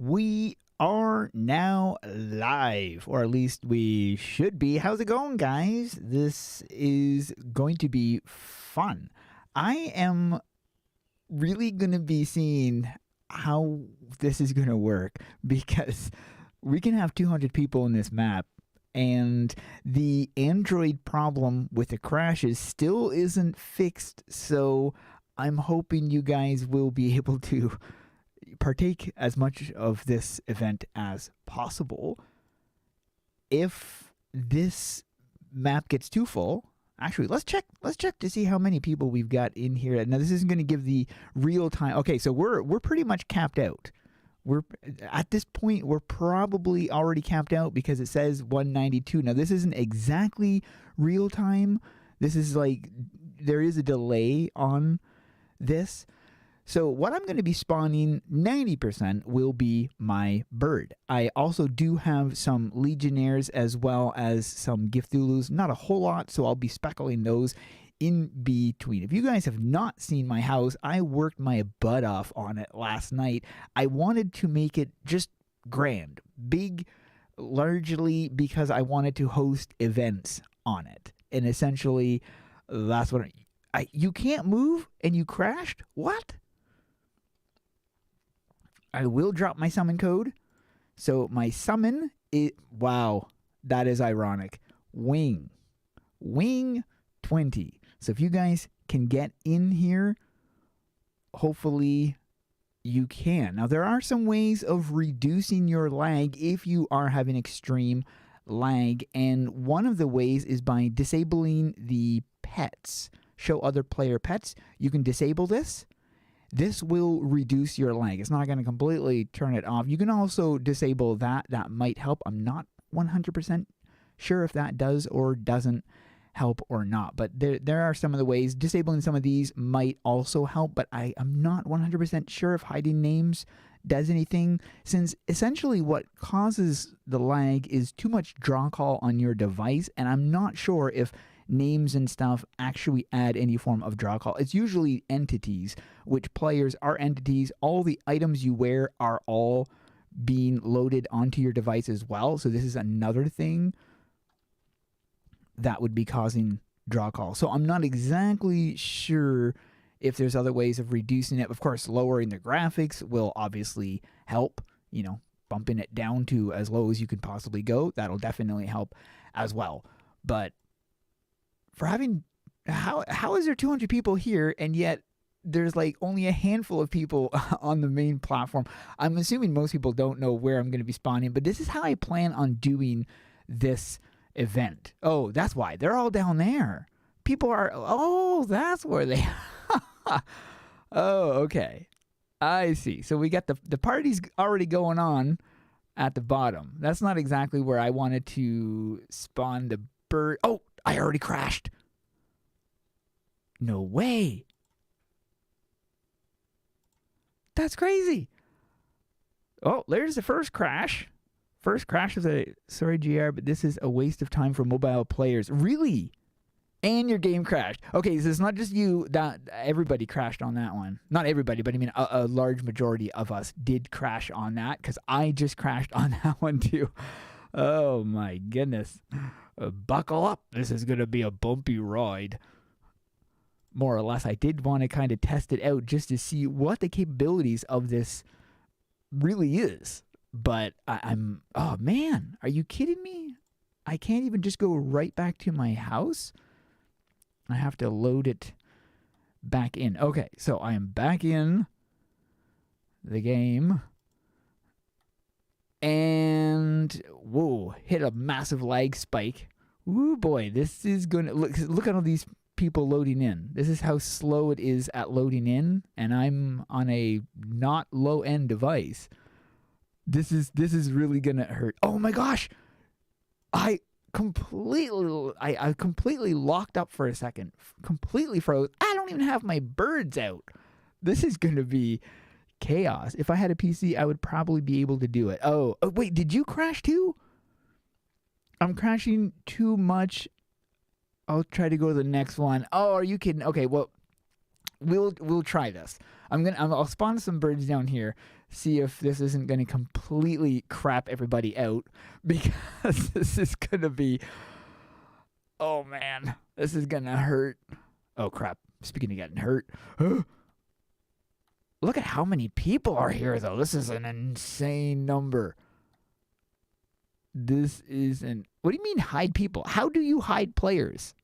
We are now live, or at least we should be. How's it going, guys? This is going to be fun. I am really going to be seeing how this is going to work because we can have 200 people in this map, and the Android problem with the crashes still isn't fixed, so I'm hoping you guys will be able to partake as much of this event as possible. If this map gets too full, actually, let's check to see how many people we've got in here. Now, this isn't going to give the real time. Okay, so we're pretty much capped out. We're at this point, we're probably already capped out because it says 192. Now, this isn't exactly real time. This is like, there is a delay on this. So what I'm going to be spawning 90% will be my bird. I also do have some legionnaires as well as some Githulus. Not a whole lot, so I'll be speckling those in between. If you guys have not seen my house, I worked my butt off on it last night. I wanted to make it just grand, big, largely because I wanted to host events on it. And essentially, that's what you can't move and you crashed? What? I will drop my summon code. So my summon is, wow, that is ironic. Wing 20. So if you guys can get in here, hopefully you can. Now there are some ways of reducing your lag if you are having extreme lag. And one of the ways is by disabling the pets. Show other player pets. You can disable this. This will reduce your lag. It's not going to completely turn it off. You can also disable that. That might help. I'm not 100% sure if that does or doesn't help or not. But there are some of the ways. Disabling some of these might also help. But I am not 100% sure if hiding names does anything. Since essentially what causes the lag is too much draw call on your device. And I'm not sure if names and stuff actually add any form of draw call. It's usually entities, which players are entities. All the items you wear are all being loaded onto your device as well. So this is another thing that would be causing draw call. So I'm not exactly sure if there's other ways of reducing it. Of course, lowering the graphics will obviously help, bumping it down to as low as you can possibly go. That'll definitely help as well. But for having, how is there 200 people here and yet there's like only a handful of people on the main platform? I'm assuming most people don't know where I'm going to be spawning, but this is how I plan on doing this event. Oh, that's why. They're all down there. People are, that's where they Oh, okay. I see. So we got the party's already going on at the bottom. That's not exactly where I wanted to spawn the bird. Oh, I already crashed. No way. That's crazy. Oh, there's the first crash. First crash of the, sorry GR, but this is a waste of time for mobile players. Really? And your game crashed. Okay, so it's not just you, that everybody crashed on that one. Not everybody, but I mean a large majority of us did crash on that because I just crashed on that one too. Oh my goodness. Buckle up. This is going to be a bumpy ride. More or less, I did want to kind of test it out just to see what the capabilities of this really is. But I'm, oh man, are you kidding me? I can't even just go right back to my house. I have to load it back in. Okay, so I am back in the game. And, whoa, hit a massive lag spike. Ooh, boy, this is going to, look at all these people loading in. This is how slow it is at loading in, and I'm on a not low-end device. This is really going to hurt. Oh my gosh! I completely locked up for a second. Completely froze. I don't even have my birds out. This is going to be chaos. If I had a PC, I would probably be able to do it. Oh, wait, did you crash too? I'm crashing too much. I'll try to go to the next one. Oh, are you kidding? Okay, well, we'll try this. I'll spawn some birds down here. see if this isn't going to completely crap everybody out, because this is going to be, oh man, this is going to hurt. Oh crap, speaking of getting hurt. Look at how many people are here though. This is an insane number. This is what do you mean hide people? How do you hide players?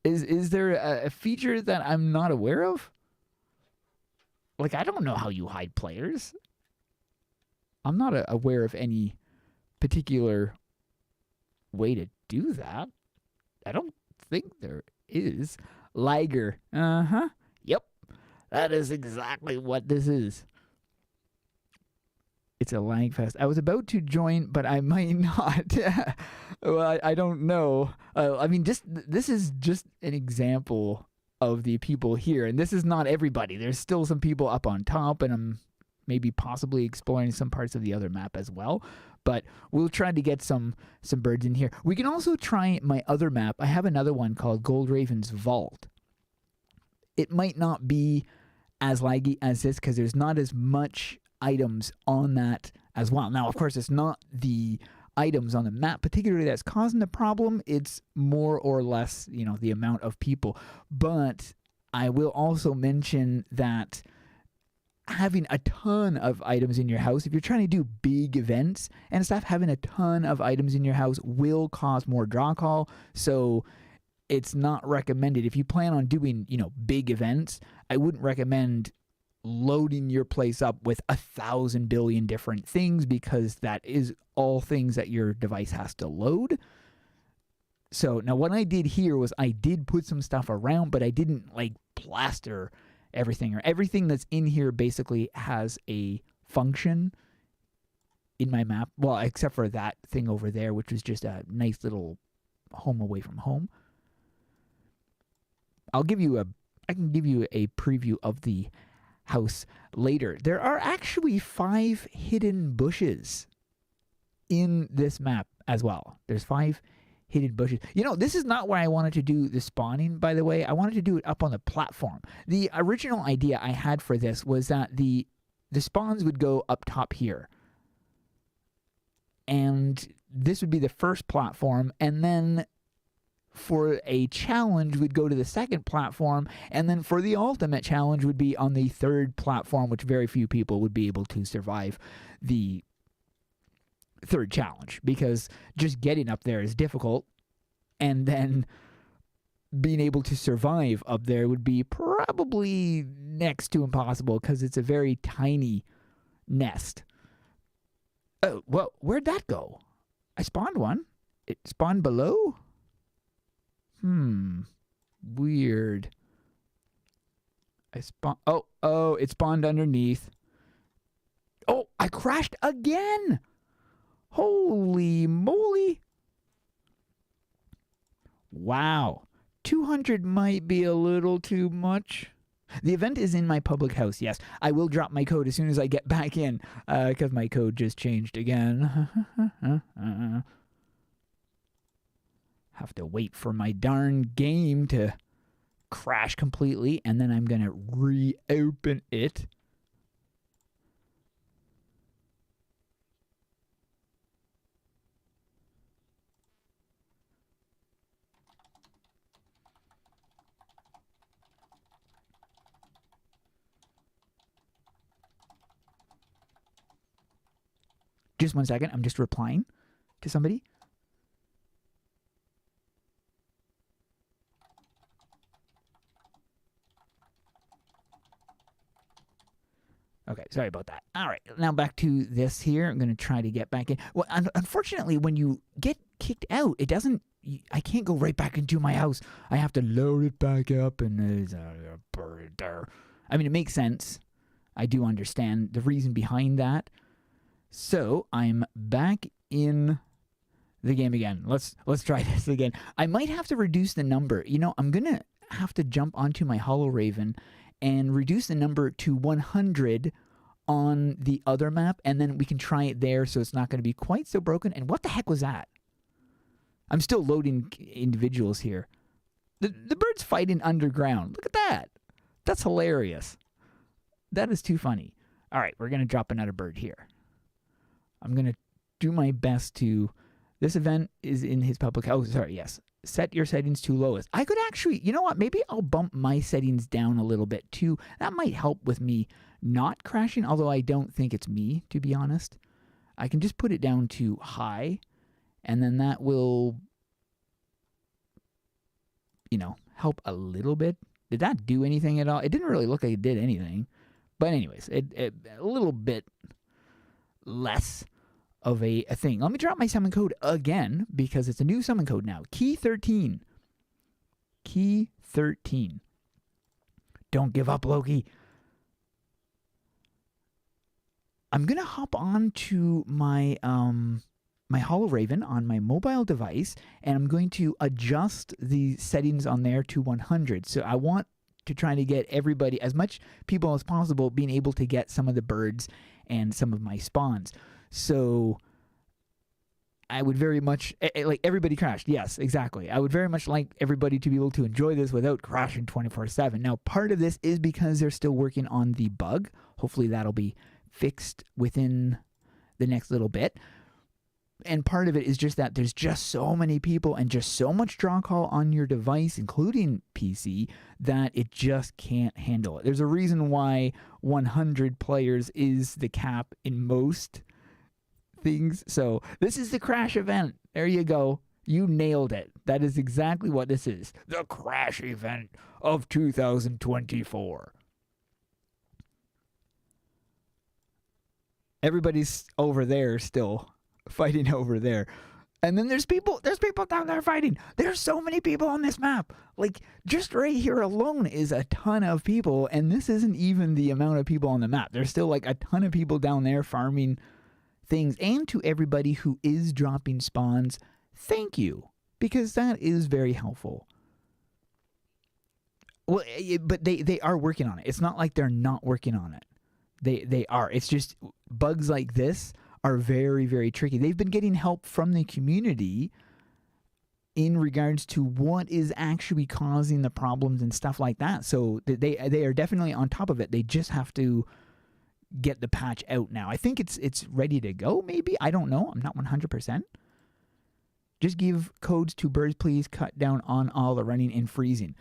Is there a feature that I'm not aware of? Like, I don't know how you hide players. I'm not aware of any particular way to do that. I don't think there is. Liger. Uh-huh. Yep. That is exactly what this is. It's a lag fest. I was about to join, but I might not. Well, I don't know. I mean, this is just an example of the people here, and this is not everybody. There's still some people up on top, and I'm maybe possibly exploring some parts of the other map as well. But we'll try to get some birds in here. We can also try my other map. I have another one called Gold Raven's Vault. It might not be as laggy as this because there's not as much items on that as well. Now, of course, it's not the items on the map particularly that's causing the problem. It's more or less, the amount of people. But I will also mention that having a ton of items in your house, if you're trying to do big events and stuff, having a ton of items in your house will cause more draw call. So it's not recommended. If you plan on doing, big events, I wouldn't recommend loading your place up with 1,000 billion different things, because that is all things that your device has to load. So now what I did here was I did put some stuff around, but I didn't plaster everything, or everything that's in here basically has a function in my map. Well, except for that thing over there, which was just a nice little home away from home. I can give you a preview of the house later. There are actually 5 hidden bushes in this map as well. There's 5 hidden bushes. This is not where I wanted to do the spawning, by the way. I wanted to do it up on the platform. The original idea I had for this was that the spawns would go up top here. And this would be the first platform, and then for a challenge would go to the second platform, and then for the ultimate challenge would be on the third platform, which very few people would be able to survive the third challenge, because just getting up there is difficult, and then being able to survive up there would be probably next to impossible, because it's a very tiny nest. Oh, well, where'd that go? I spawned one. It spawned below? Weird. Oh, it spawned underneath. Oh, I crashed again. Holy moly. Wow. 200 might be a little too much. The event is in my public house, yes. I will drop my code as soon as I get back in, because my code just changed again. Have to wait for my darn game to crash completely, and then I'm going to reopen it. Just 1 second. I'm just replying to somebody. Okay, sorry about that. All right, now back to this here. I'm going to try to get back in. Well, unfortunately, when you get kicked out, it doesn't... I can't go right back into my house. I have to load it back up, and there's a bird there. I mean, it makes sense. I do understand the reason behind that. So, I'm back in the game again. Let's try this again. I might have to reduce the number. I'm going to have to jump onto my Hollow Raven and reduce the number to 100 on the other map, and then we can try it there so it's not going to be quite so broken. And what the heck was that? I'm still loading individuals here. The bird's fighting underground. Look at that. That's hilarious. That is too funny. All right, we're going to drop another bird here. I'm going to do my best to... This event is in his public... Oh, sorry, yes. Set your settings to lowest. I could actually... You know what? Maybe I'll bump my settings down a little bit too. That might help with me not crashing, although I don't think it's me, to be honest. I can just put it down to high, and then that will, help a little bit. Did that do anything at all? It didn't really look like it did anything. But anyways, it a little bit less of a thing. Let me drop my summon code again because it's a new summon code now. Key 13. Key 13. Don't give up, Loki. I'm going to hop on to my my Hollow Raven on my mobile device, and I'm going to adjust the settings on there to 100. So I want to try to get everybody, as much people as possible, being able to get some of the birds and some of my spawns. So I would very much, like everybody crashed. Yes, exactly. I would very much like everybody to be able to enjoy this without crashing 24/7. Now, part of this is because they're still working on the bug. Hopefully that'll be fixed within the next little bit. And part of it is just that there's just so many people and just so much draw call on your device, including PC, that it just can't handle it. There's a reason why 100 players is the cap in most things. So this is the crash event. There you go. You nailed it. That is exactly what this is. The crash event of 2024. Everybody's over there still fighting over there. And then there's people down there fighting. There's so many people on this map. Like, just right here alone is a ton of people, and this isn't even the amount of people on the map. There's still like a ton of people down there farming things. And to everybody who is dropping spawns, thank you, because that is very helpful. Well, but they are working on it. It's not like they're not working on it. They are. It's just bugs like this are very, very tricky. They've been getting help from the community in regards to what is actually causing the problems and stuff like that. So they are definitely on top of it. They just have to get the patch out now. I think it's ready to go, maybe. I don't know. I'm not 100%. Just give codes to birds, please. Cut down on all the running and freezing.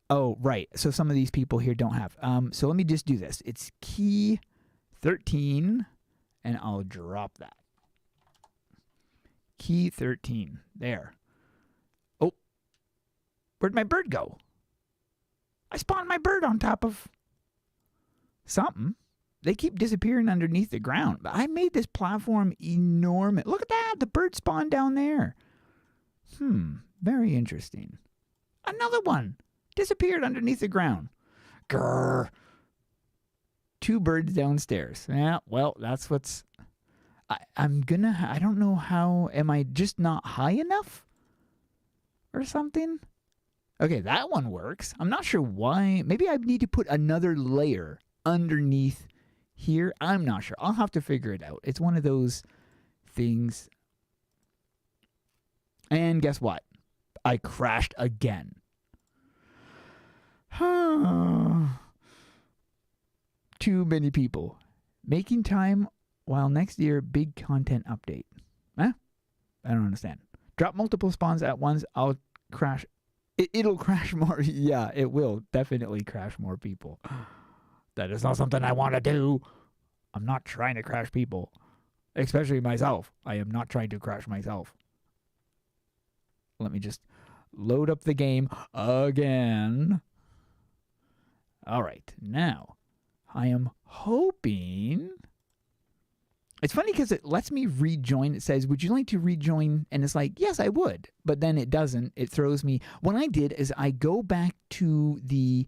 Oh, right. So some of these people here don't have. So let me just do this. It's key 13, and I'll drop that. Key 13. There. Oh. Where'd my bird go? I spawned my bird on top of something. They keep disappearing underneath the ground. But I made this platform enormous. Look at that. The bird spawned down there. Very interesting. Another one. Disappeared underneath the ground. Grrr. 2 birds downstairs. Yeah, well, that's what's... I don't know how... Am I just not high enough? Or something? Okay, that one works. I'm not sure why. Maybe I need to put another layer underneath here. I'm not sure. I'll have to figure it out. It's one of those things. And guess what? I crashed again. Too many people. Making time while next year big content update. Huh? I don't understand. Drop multiple spawns at once. I'll crash. It'll crash more. Yeah, it will definitely crash more people. That is not something I want to do. I'm not trying to crash people. Especially myself. I am not trying to crash myself. Let me just load up the game again. All right, now I am hoping... It's funny because it lets me rejoin. It says, would you like to rejoin? And it's like, yes, I would. But then it doesn't. It throws me. What I did is I go back to the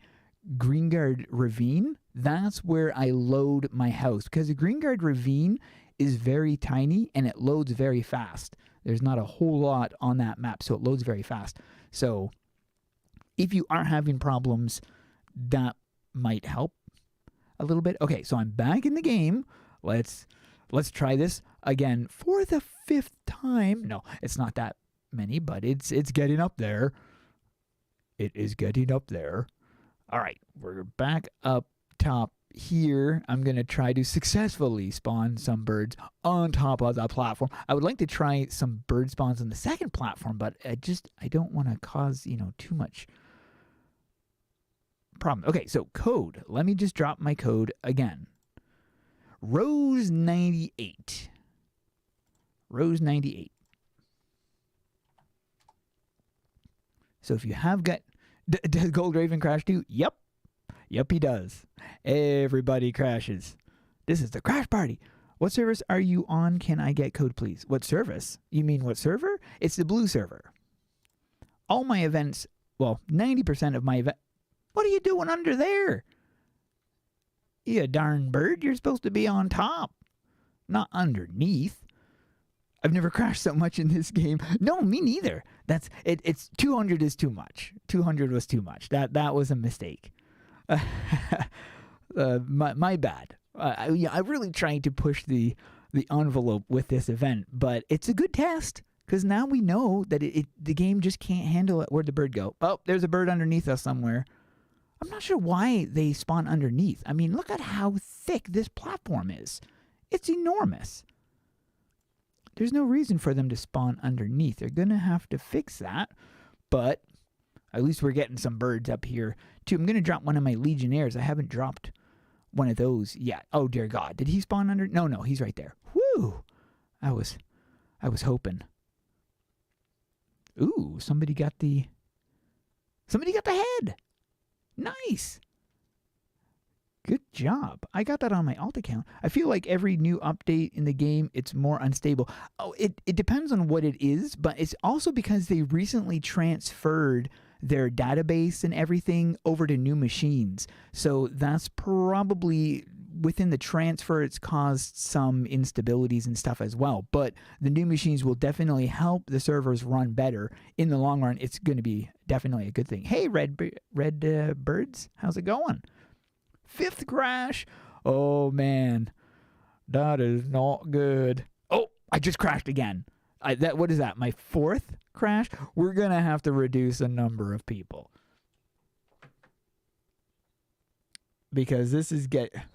Greengard Ravine. That's where I load my house. Because the Greengard Ravine is very tiny and it loads very fast. There's not a whole lot on that map, so it loads very fast. So if you are having problems, that might help a little bit. Okay, so I'm back in the game. Let's try this again for the 5th time. No, it's not that many, but it's getting up there. It is getting up there. All right, we're back up top here, I'm going to try to successfully spawn some birds on top of the platform. I would like to try some bird spawns on the second platform, but I don't want to cause, too much problem. Okay, so code. Let me just drop my code again. Rose 98. Rose 98. So if you have got... Does Gold Raven crash too? Yep. Yep, he does. Everybody crashes. This is the crash party. What service are you on? Can I get code, please? What service? You mean what server? It's the blue server. All my events, well, 90% of my event... What are you doing under there? You darn bird, you're supposed to be on top, not underneath. I've never crashed so much in this game. No, me neither. It's 200 is too much. 200 was too much. That was a mistake. My bad. I'm really trying to push the envelope with this event, but it's a good test because now we know that the game just can't handle it. Where'd the bird go? Oh, there's a bird underneath us somewhere. I'm not sure why they spawn underneath. I mean, look at how thick this platform is. It's enormous. There's no reason for them to spawn underneath. They're going to have to fix that, but at least we're getting some birds up here, too. I'm going to drop one of my Legionnaires. I haven't dropped one of those yet. Oh, dear God. Did he spawn under? No, he's right there. Woo! I was hoping. Ooh, somebody got the head. Nice. Good job. I got that on my alt account. I feel like every new update in the game, it's more unstable. Oh, it depends on what it is, but it's also because they recently transferred their database and everything over to new machines. So that's probably within the transfer, it's caused some instabilities and stuff as well. But the new machines will definitely help the servers run better. In the long run, it's going to be definitely a good thing. Hey, red birds, how's it going? 5th crash. Oh, man. That is not good. Oh, I just crashed again. What is that? My 4th crash? We're going to have to reduce the number of people. Because this is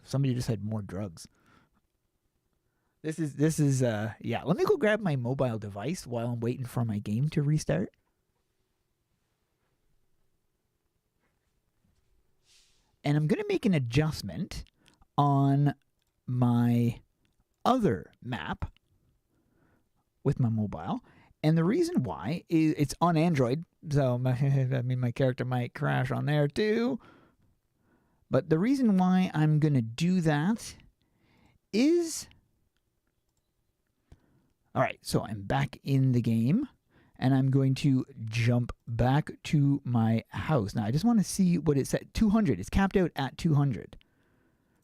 somebody just had more drugs. This is yeah, let me go grab my mobile device while I'm waiting for my game to restart. And I'm going to make an adjustment on my other map with my mobile. And the reason why is it's on Android. So, my character might crash on there too. But the reason why I'm going to do that is... Alright, so I'm back in the game. And I'm going to jump back to my house. Now, I just want to see what it said. 200. It's capped out at 200.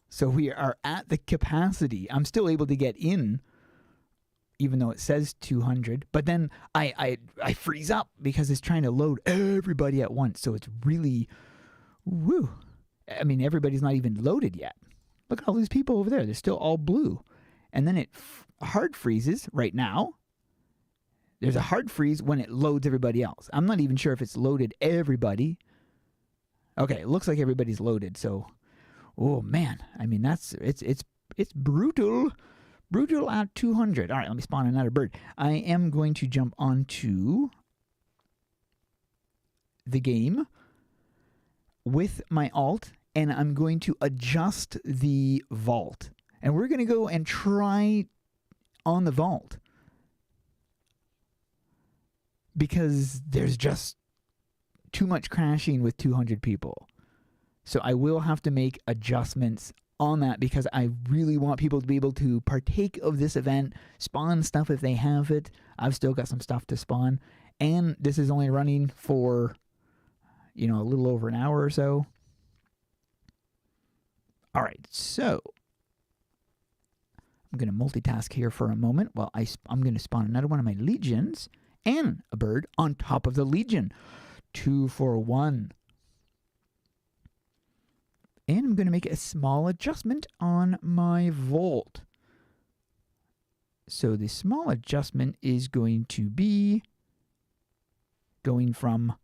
So we are at the capacity. I'm still able to get in, even though it says 200. But then I freeze up because it's trying to load everybody at once. So it's really... Woo. I mean, everybody's not even loaded yet. Look at all these people over there. They're still all blue. And then it hard freezes right now. There's a hard freeze when it loads everybody else. I'm not even sure if it's loaded everybody. Okay, it looks like everybody's loaded. So, oh man, I mean it's brutal, brutal at 200. All right, let me spawn another bird. I am going to jump onto the game with my alt, and I'm going to adjust the vault, and we're going to go and try on the vault. Because there's just too much crashing with 200 people. So I will have to make adjustments on that because I really want people to be able to partake of this event, spawn stuff if they have it. I've still got some stuff to spawn. And this is only running for, a little over an hour or so. All right, so I'm going to multitask here for a moment while I'm going to spawn another one of my legions. And a bird on top of the Legion. 2 for 1. And I'm going to make a small adjustment on my vault. So the small adjustment is going to be going from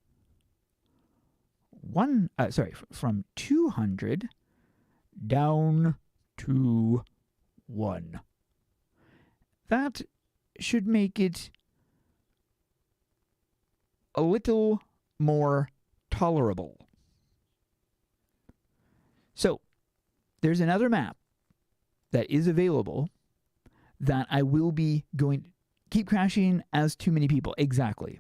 from 200 down to 1. That should make it a little more tolerable. So, there's another map that is available that I will be going to keep crashing as too many people. Exactly.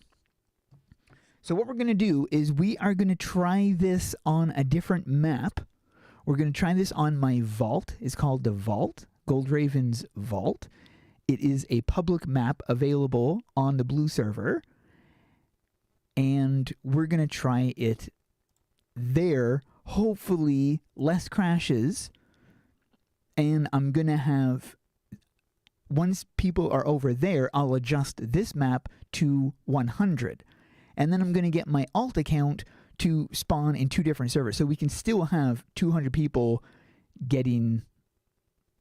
So what we're going to do is we are going to try this on a different map. We're going to try this on my vault. It's called the Vault, Goldraven's Vault. It is a public map available on the Blue server. And we're going to try it there. Hopefully less crashes. And I'm going to have, once people are over there, I'll adjust this map to 100. And then I'm going to get my alt account to spawn in 2 different servers. So we can still have 200 people getting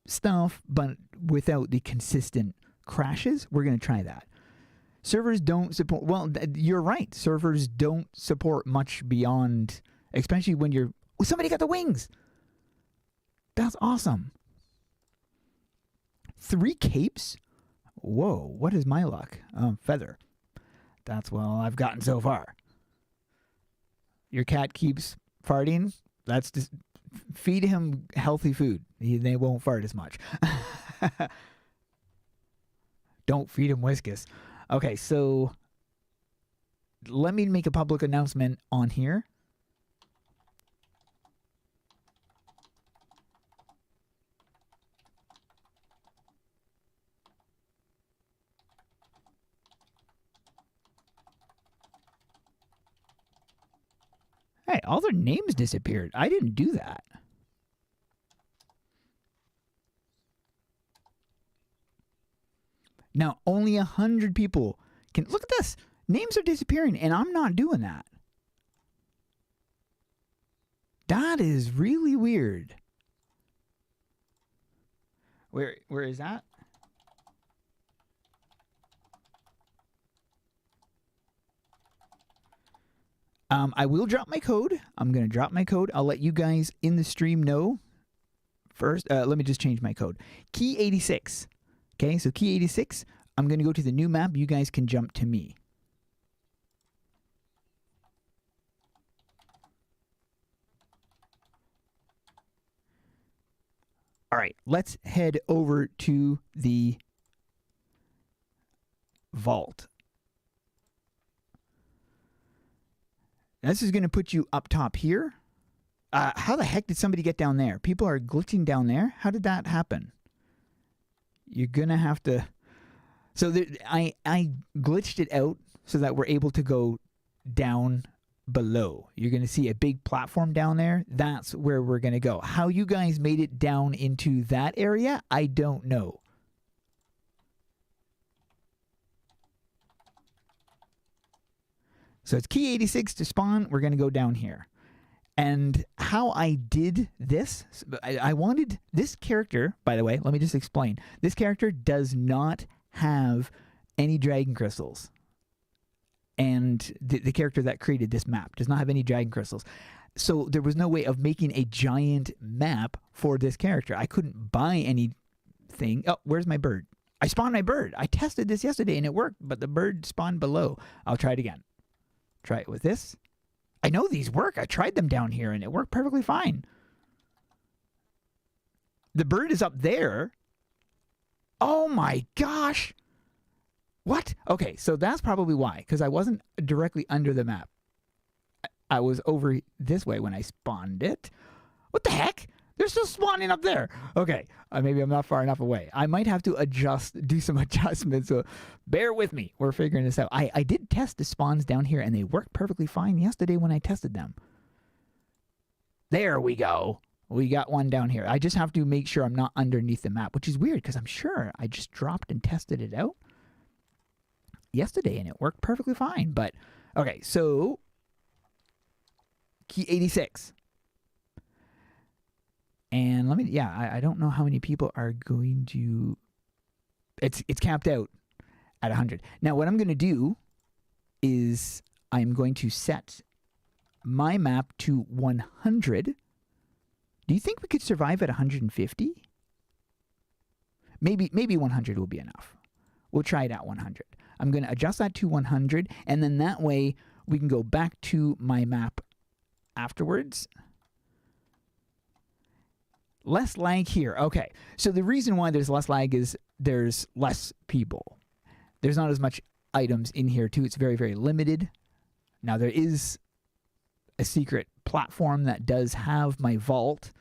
stuff, but without the consistent crashes. We're going to try that. Servers don't support, well, you're right. Servers don't support much beyond, especially when you're, oh, somebody got the wings. That's awesome. 3 capes? Whoa, what is my luck? Feather. That's well I've gotten so far. Your cat keeps farting. That's just feed him healthy food. They won't fart as much. Don't feed him whiskus. Okay, so let me make a public announcement on here. Hey, all their names disappeared. I didn't do that. Now, only 100 people can... Look at this. Names are disappearing, and I'm not doing that. That is really weird. Where is that? I will drop my code. I'm going to drop my code. I'll let you guys in the stream know. First, let me just change my code. Key 86. Okay, so key 86. I'm going to go to the new map. You guys can jump to me. All right, let's head over to the vault. This is going to put you up top here. How the heck did somebody get down there? People are glitching down there. How did that happen? You're going to have to... So there, I glitched it out so that we're able to go down below. You're going to see a big platform down there. That's where we're going to go. How you guys made it down into that area, I don't know. So it's key 86 to spawn. We're going to go down here. And how I did this, I wanted this character, by the way, let me just explain. This character does not have any dragon crystals. And the character that created this map does not have any dragon crystals. So there was no way of making a giant map for this character. I couldn't buy anything. Oh, where's my bird? I spawned my bird. I tested this yesterday and it worked, but the bird spawned below. I'll try it again. Try it with this. I know these work. I tried them down here and it worked perfectly fine. The bird is up there. Oh my gosh. What? Okay, so that's probably why, because I wasn't directly under the map. I was over this way when I spawned it. What the heck? They're still spawning up there. Okay, maybe I'm not far enough away. I might have to do some adjustments, so bear with me. We're figuring this out. I did test the spawns down here, and they worked perfectly fine yesterday when I tested them. There we go. We got one down here. I just have to make sure I'm not underneath the map, which is weird, because I'm sure I just dropped and tested it out yesterday, and it worked perfectly fine. But, okay, so key 86. And let me, yeah, I don't know how many people are going to, it's capped out at 100. Now, what I'm going to do is I'm going to set my map to 100 Do you think we could survive at 150? Maybe 100 will be enough. We'll try it at 100. I'm going to adjust that to 100, and then that way we can go back to my map afterwards. Less lag here. Okay, so the reason why there's less lag is there's less people. There's not as much items in here too. It's very, very limited. Now there is a secret platform that does have my vault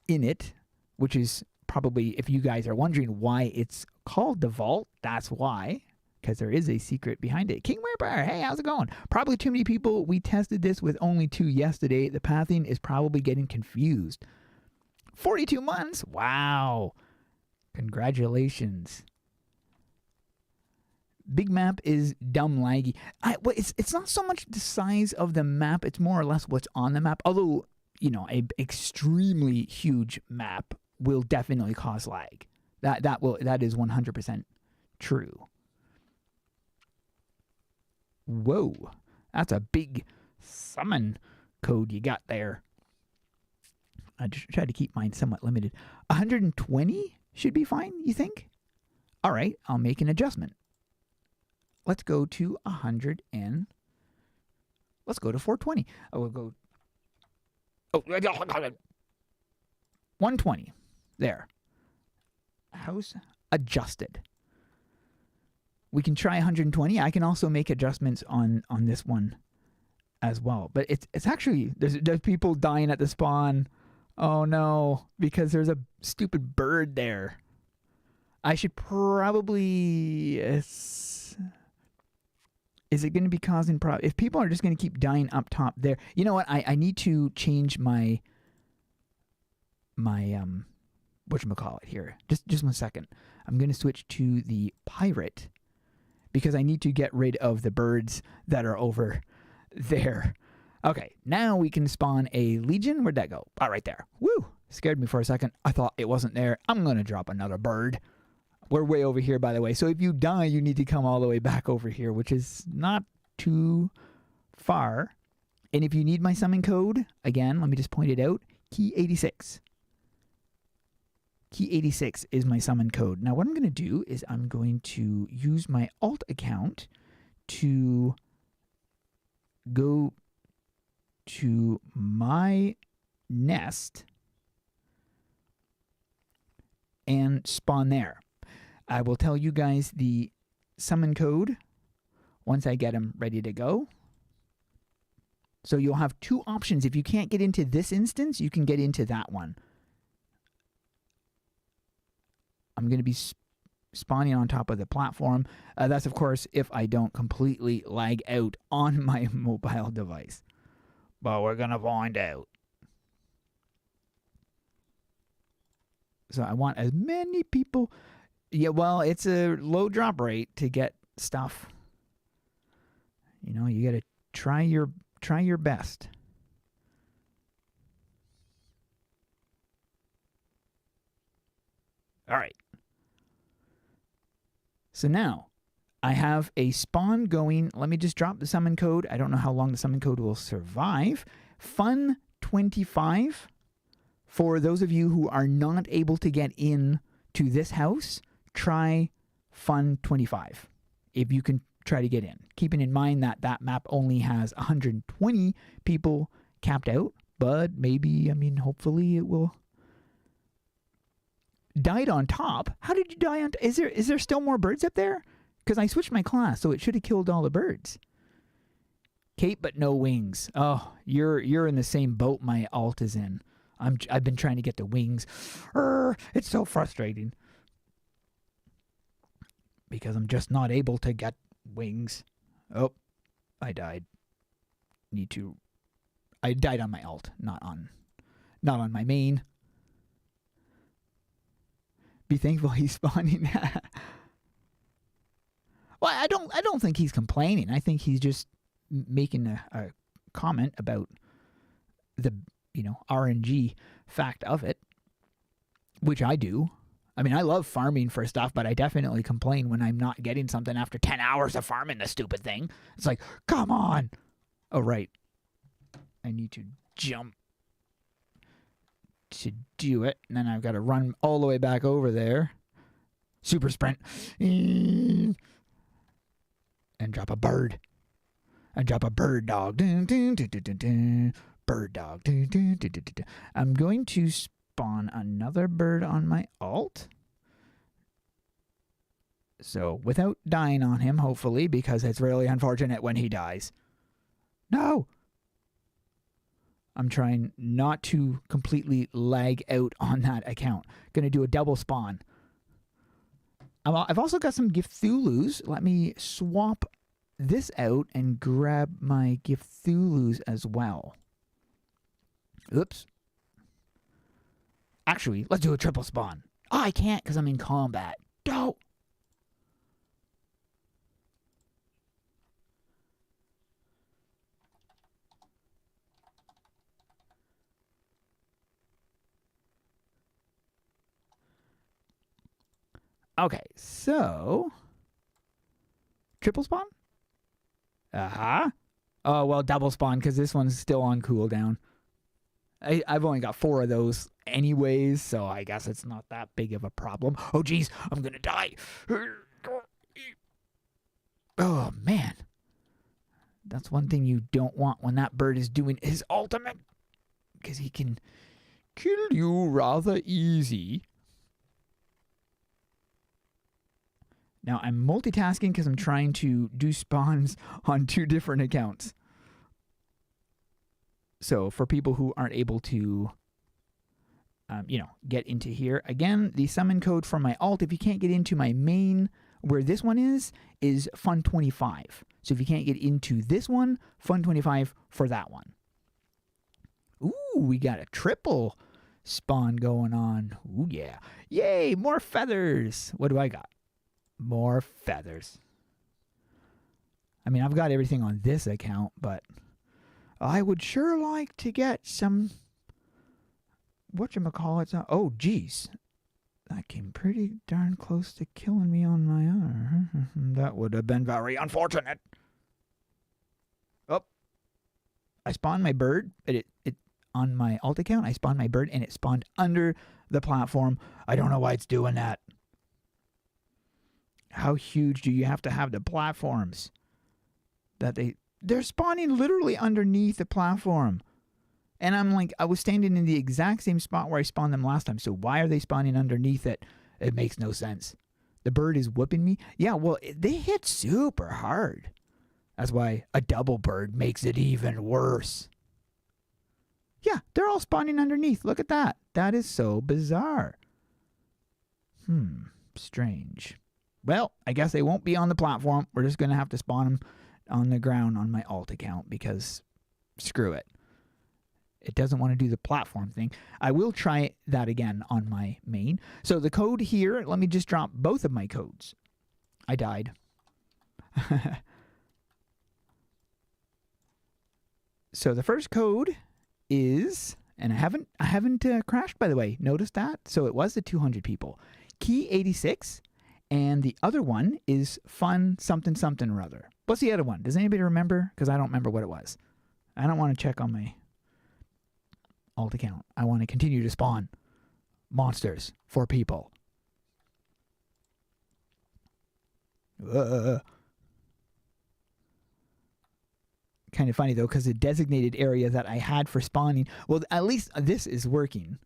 in it, which is probably, if you guys are wondering why it's called the vault, that's why, because there is a secret behind it. King Whipper, hey, how's it going? Probably too many people. We tested this with only 2 yesterday. The pathing is probably getting confused. 42 months? Wow. Congratulations. Big map is dumb laggy. It's not so much the size of the map, it's more or less what's on the map. Although, you know, an extremely huge map will definitely cause lag. That is 100% true. Whoa. That's a big summon code you got there. I just try to keep mine somewhat limited. 120 should be fine, you think? All right, I'll make an adjustment. Let's go to 100 and let's go to 420. I will go 120. There. House adjusted. We can try 120. I can also make adjustments on this one as well. But it's actually there's people dying at the spawn. Oh no, because there's a stupid bird there. I should probably... Is it going to be causing problems? If people are just going to keep dying up top there... You know what? I need to change my whatchamacallit here. Just 1 second. I'm going to switch to the pirate because I need to get rid of the birds that are over there. Okay, now we can spawn a legion. Where'd that go? Oh, right there. Woo! Scared me for a second. I thought it wasn't there. I'm going to drop another bird. We're way over here, by the way. So if you die, you need to come all the way back over here, which is not too far. And if you need my summon code, again, let me just point it out. Key 86. Key 86 is my summon code. Now, what I'm going to do is I'm going to use my alt account to go to my nest and spawn there. I will tell you guys the summon code once I get them ready to go. So you'll have 2 options. If you can't get into this instance, you can get into that one. I'm going to be spawning on top of the platform. That's, of course, if I don't completely lag out on my mobile device. But we're going to find out. So I want as many people... Yeah, well, it's a low drop rate to get stuff. You know, you got to try your best. All right. So now I have a spawn going. Let me just drop the summon code. I don't know how long the summon code will survive. Fun 25. For those of you who are not able to get in to this house, try Fun 25 if you can try to get in. Keeping in mind that that map only has 120 people capped out, but maybe, I mean, hopefully it will. Died on top? How did you die on top? Is there still more birds up there? Because I switched my class, so it should have killed all the birds. Cape but no wings. Oh, you're in the same boat my alt is in. I've been trying to get the wings. It's so frustrating. Because I'm just not able to get wings. Oh, I died. I died on my alt, not on my main. Be thankful he's spawning. Well, I don't think he's complaining. I think he's just making a comment about the, RNG fact of it, which I do. I mean, I love farming for stuff, but I definitely complain when I'm not getting something after 10 hours of farming the stupid thing. It's like, come on. Oh, right. I need to jump to do it. And then I've got to run all the way back over there. Super sprint. And drop a bird. And drop a bird dog. Bird dog. I'm going to spawn another bird on my alt. So, without dying on him, hopefully, because it's really unfortunate when he dies. No! I'm trying not to completely lag out on that account. Gonna do a double spawn. I've also got some Cthulhu's. Let me swap this out and grab my Cthulhu's as well. Oops. Actually, let's do a triple spawn. Oh, I can't because I'm in combat. Don't. Okay, so triple spawn? Uh-huh. Oh, well, double spawn because this one's still on cooldown. I've only got 4 of those anyways, so I guess it's not that big of a problem. Oh, geez, I'm going to die. Oh, man. That's one thing you don't want when that bird is doing his ultimate, because he can kill you rather easy. Now, I'm multitasking because I'm trying to do spawns on 2 different accounts. So, for people who aren't able to, get into here, again, the summon code for my alt, if you can't get into my main, where this one is fun25. So, if you can't get into this one, fun25 for that one. Ooh, we got a triple spawn going on. Ooh, yeah. Yay, more feathers. What do I got? More feathers. I mean, I've got everything on this account, but I would sure like to get some, whatchamacallit. Oh, geez. That came pretty darn close to killing me on my own. That would have been very unfortunate. Oh. I spawned my bird. It on my alt account, I spawned my bird, and it spawned under the platform. I don't know why it's doing that. How huge do you have to have the platforms? That they're spawning literally underneath the platform. And I'm like, I was standing in the exact same spot where I spawned them last time. So why are they spawning underneath it? It makes no sense. The bird is whooping me. Yeah, well, they hit super hard. That's why a double bird makes it even worse. Yeah, they're all spawning underneath. Look at that. That is so bizarre. Strange. Well, I guess they won't be on the platform. We're just going to have to spawn them on the ground on my alt account because screw it. It doesn't want to do the platform thing. I will try that again on my main. So the code here, let me just drop both of my codes. I died. So the first code is, and I haven't crashed, by the way. Notice that? So it was the 200 people. Key 86. And the other one is fun something something or other. What's the other one? Does anybody remember? Because I don't remember what it was. I don't want to check on my alt account. I want to continue to spawn monsters for people. Kind of funny though, because the designated area that I had for spawning, well, at least this is working.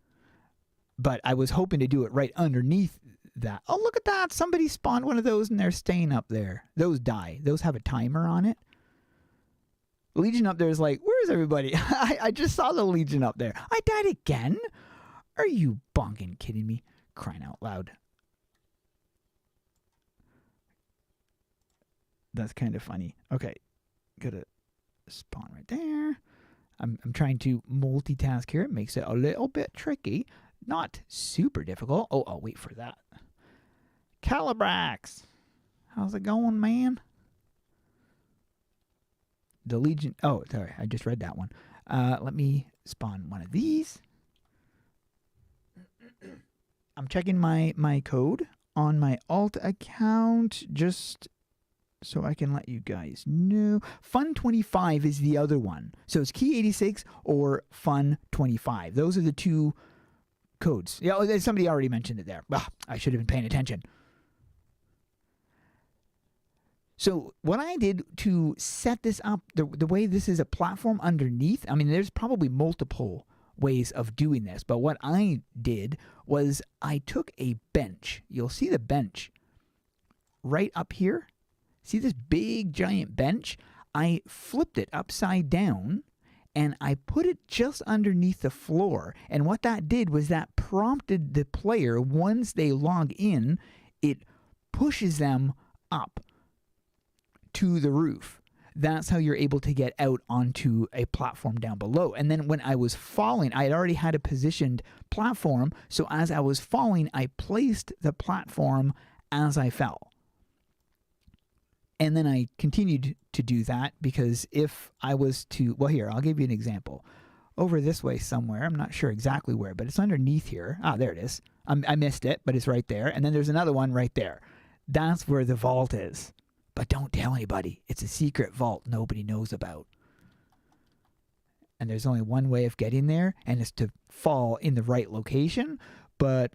But I was hoping to do it right underneath that. Oh, look at that. Somebody spawned one of those and they're staying up there. Those die. Those have a timer on it. Legion up there is like, where's everybody? I just saw the Legion up there. I died again? Are you bonking kidding me? Crying out loud. That's kind of funny. Okay. Gotta spawn right there. I'm trying to multitask here. It makes it a little bit tricky. Not super difficult. Oh, I'll wait for that. Calibrax. How's it going, man? The Legion. Oh, sorry. I just read that one. Let me spawn one of these. I'm checking my code on my alt account just so I can let you guys know. Fun25 is the other one. So it's Key 86 or Fun25. Those are the two codes. Yeah, somebody already mentioned it there. I should have been paying attention. So what I did to set this up, the way this is a platform underneath, I mean, there's probably multiple ways of doing this, but what I did was I took a bench. You'll see the bench right up here. See this big giant bench? I flipped it upside down and I put it just underneath the floor. And what that did was that prompted the player, once they log in, it pushes them up to the roof. That's how you're able to get out onto a platform down below. And then when I was falling, I had already had a positioned platform. So as I was falling, I placed the platform as I fell. And then I continued to do that because if I was to, well, here, I'll give you an example. Over this way somewhere, I'm not sure exactly where, but it's underneath here. There it is. I missed it, but it's right there. And then there's another one right there. That's where the vault is. But don't tell anybody. It's a secret vault nobody knows about. And there's only one way of getting there, and it's to fall in the right location, but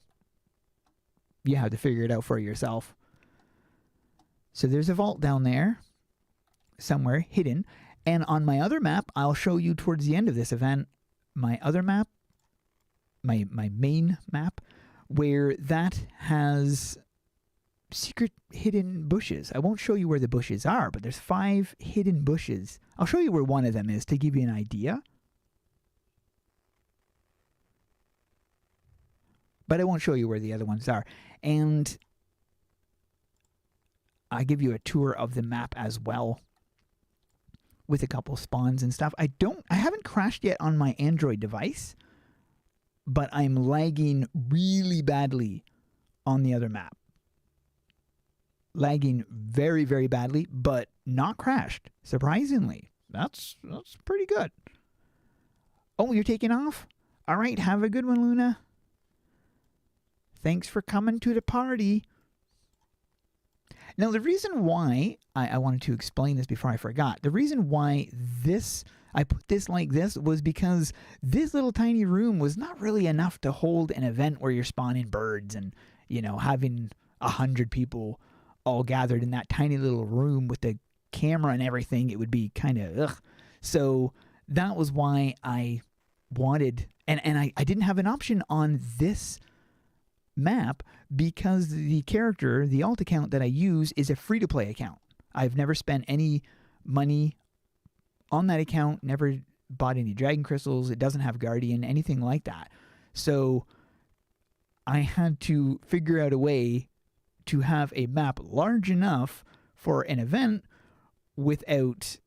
you have to figure it out for yourself. So there's a vault down there, somewhere hidden. And on my other map, I'll show you towards the end of this event, my other map, my main map, where that has secret hidden bushes. I won't show you where the bushes are, but there's 5 hidden bushes. I'll show you where one of them is to give you an idea. But I won't show you where the other ones are. And I give you a tour of the map as well with a couple spawns and stuff. I haven't crashed yet on my Android device, but I'm lagging really badly on the other map. Lagging very, very badly, but not crashed. Surprisingly. That's pretty good. Oh, you're taking off? All right, have a good one, Luna. Thanks for coming to the party. Now, the reason why I wanted to explain this before I forgot, the reason why I put this like this was because this little tiny room was not really enough to hold an event where you're spawning birds and, having 100 people all gathered in that tiny little room with the camera and everything. It would be kind of ugh. So that was why I wanted, and I didn't have an option on this map because the character, the alt account that I use is a free-to-play account. I've never spent any money on that account, never bought any dragon crystals. It doesn't have guardian, anything like that. So I had to figure out a way to have a map large enough for an event without